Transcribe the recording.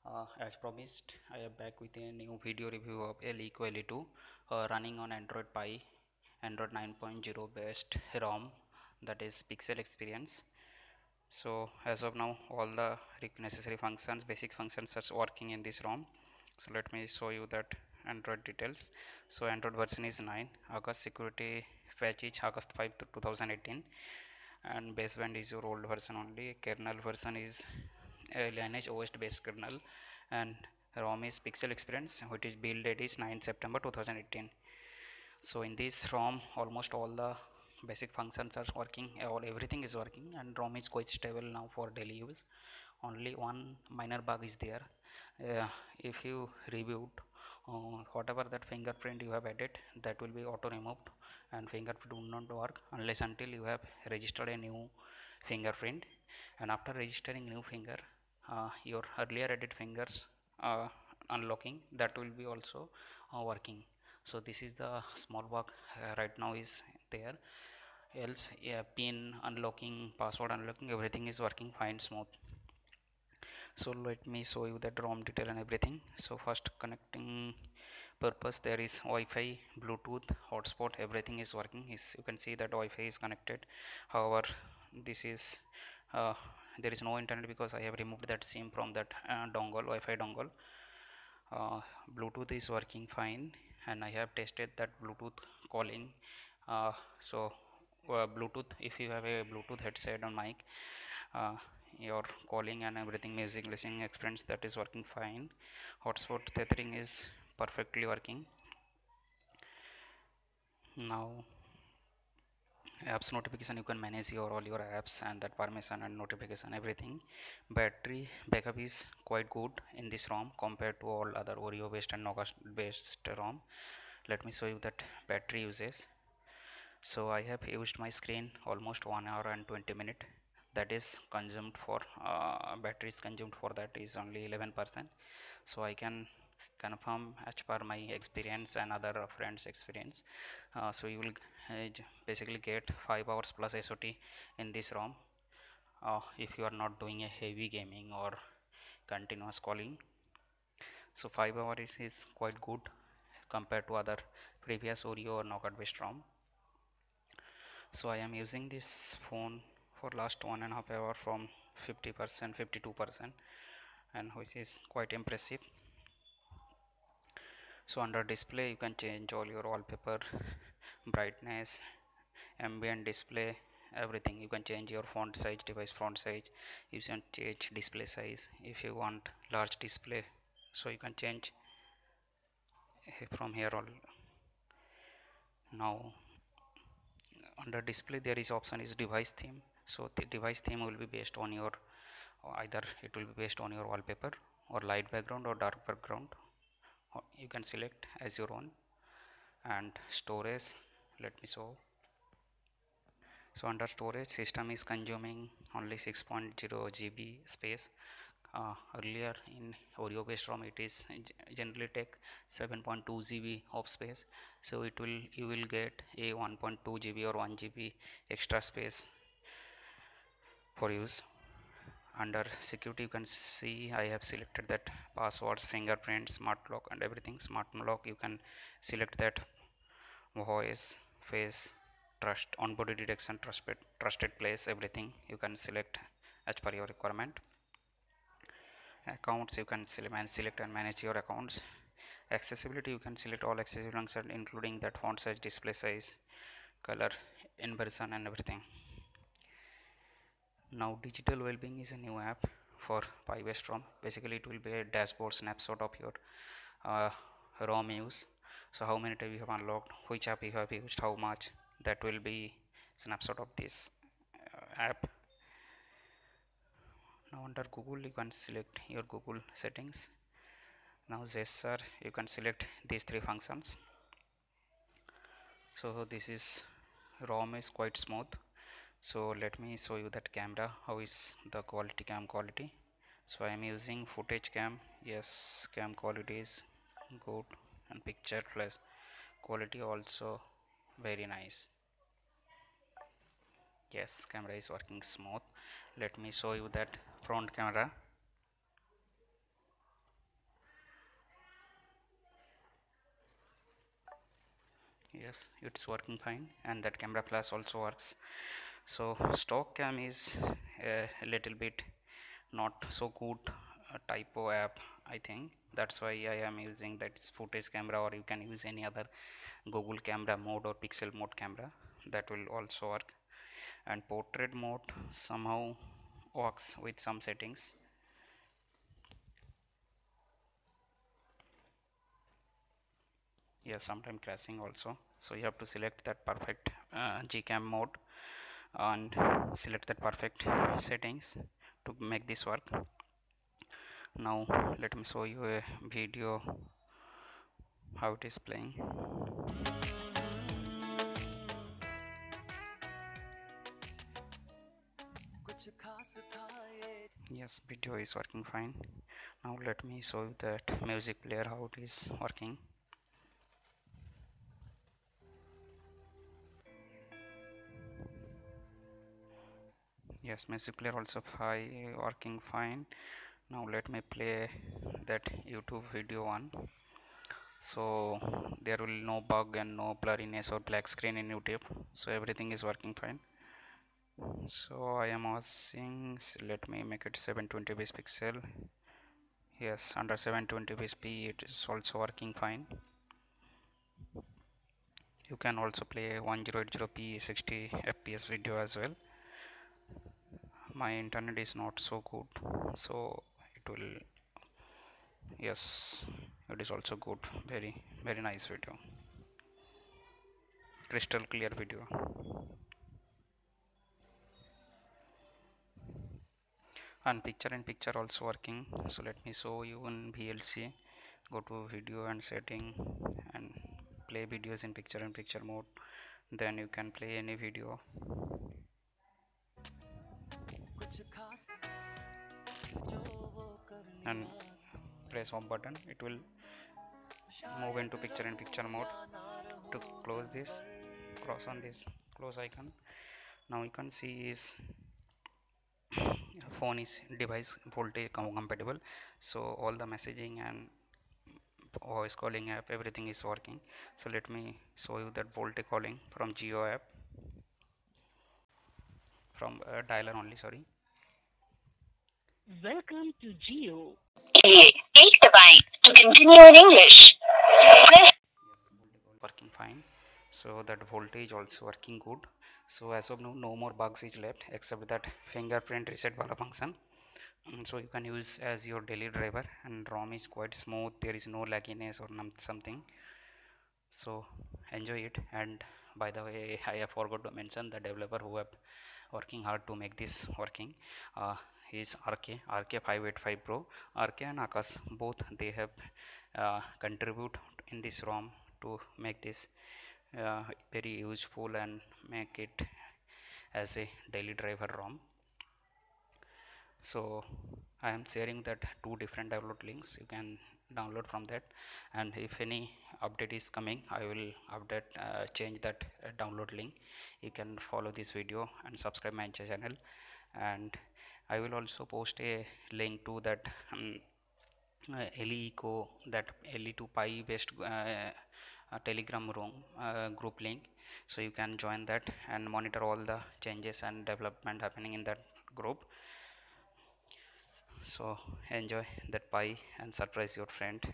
As promised, I am back with a new video review of LeEco Le2 running on Android Pie, Android 9.0 based ROM, that is Pixel Experience. So as of now, all the necessary functions, basic functions are working in this ROM. So let me show you that Android details. So Android version is 9, August security patch is August 5 to 2018, and baseband is your old version only. Kernel version is Lineage OS based kernel, and ROM is Pixel Experience, which is build date is 9 September 2018. So in this ROM, almost all the basic functions are working, all everything is working, and ROM is quite stable now for daily use. Only one minor bug is there. If you reboot, whatever that fingerprint you have added, that will be auto removed, and fingerprint will not work unless until you have registered a new fingerprint. And after registering new finger, your earlier added fingers unlocking, that will be also working. So this is the small bug right now is there. Else, yeah, pin unlocking, password unlocking, everything is working fine, smooth. So let me show you that ROM detail and everything. So first, connecting purpose, there is Wi-Fi, Bluetooth, hotspot, everything is working. You can see that Wi-Fi is connected. However, this is there is no internet because I have removed that SIM from that dongle, Wi-Fi dongle. Bluetooth is working fine, and I have tested that Bluetooth calling. So Bluetooth, if you have a Bluetooth headset on mic, uh, your calling and everything, music listening experience, that is working fine. Hotspot tethering is perfectly working. Now apps notification, you can manage your all your apps and that permission and notification, everything. Battery backup is quite good in this ROM compared to all other Oreo based and Nougat based ROM. Let me show you that battery uses. So I have used my screen almost 1 hour and 20 minutes. That is consumed for batteries consumed for that is only 11%. So I can confirm as per my experience and other friends experience. So you will basically get 5 hours plus SOT in this ROM if you are not doing a heavy gaming or continuous calling. So 5 hours is quite good compared to other previous Oreo or Nougat based ROM. So I am using this phone for last 1.5 hour from 50%, 52%, and which is quite impressive. So under display, you can change all your wallpaper, brightness, ambient display, everything. You can change your font size, device font size. You can change display size if you want large display. So you can change from here all. Now under display, there is option is device theme. So the device theme will be based on your either it will be based on your wallpaper or light background or dark background. You can select as your own. And storage, let me show. So under storage, system is consuming only 6.0 GB space. Earlier in Oreo based ROM, it is generally take 7.2 GB of space. So you will get a 1.2 GB or 1 GB extra space for use. Under security, you can see I have selected that passwords, fingerprint, smart lock, and everything. Smart lock, you can select that voice, face, trust, on body detection, trusted place, everything you can select as per your requirement. Accounts, you can select and manage your accounts. Accessibility, you can select all accessible functions including that font size, display size, color, inversion, and everything. Now digital well-being is a new app for Pi-based ROM. Basically it will be a dashboard snapshot of your uh, ROM use. So how many times you have unlocked, which app you have used, how much, that will be snapshot of this app. Now under Google, you can select your Google settings. Now gesture, you can select these three functions. So this is ROM is quite smooth. So let me show you that camera, how is the quality, cam quality. So I am using footage cam. Yes, cam quality is good, and picture plus quality also very nice. Yes, camera is working smooth. Let me show you that front camera. Yes, it's working fine, and that camera plus also works. So stock cam is a little bit not so good typo app, I think. That's why I am using that footage camera, or you can use any other Google camera mode or pixel mode camera, that will also work. And portrait mode somehow works with some settings. Yeah, sometimes crashing also. So you have to select that perfect gcam mode and select that perfect settings to make this work. Now let me show you a video how it is playing. Yes, video is working fine. Now let me show you that music player how it is working. Yes, music player also working fine. Now let me play that YouTube video one. So there will no bug and no blurriness or black screen in YouTube. So everything is working fine. So I am watching, let me make it 720 p pixel. Yes, under 720 p it is also working fine. You can also play 1080p 60 fps video as well. My internet is not so good, so it will, yes, it is also good. Very nice video, crystal clear video. And picture in picture also working. So let me show you in VLC. Go to video and setting and play videos in picture mode. Then you can play any video. And press home button, it will move into picture mode. To close this, cross on this close icon. Now you can see is phone is device Volte compatible, so all the messaging and voice calling app everything is working. So let me show you that Volte calling from Geo app, from dialer only, sorry. Welcome to Geo. Take the byte to continue in English. Press. Yes, working fine. So that voltage also working good. So as of now, no more bugs is left except that fingerprint reset wala function. So you can use as your daily driver, and ROM is quite smooth. There is no lagginess or something. So enjoy it. And by the way, I have forgot to mention the developer who have working hard to make this working. Is RK585 Pro. RK and Akash, both they have contribute in this ROM to make this very useful and make it as a daily driver ROM. So I am sharing that two different download links, you can download from that, and if any update is coming, I will update change that download link. You can follow this video and subscribe my channel, and I will also post a link to that LeEco, that Le2 Pi based telegram room group link, so you can join that and monitor all the changes and development happening in that group. So enjoy that pie and surprise your friend.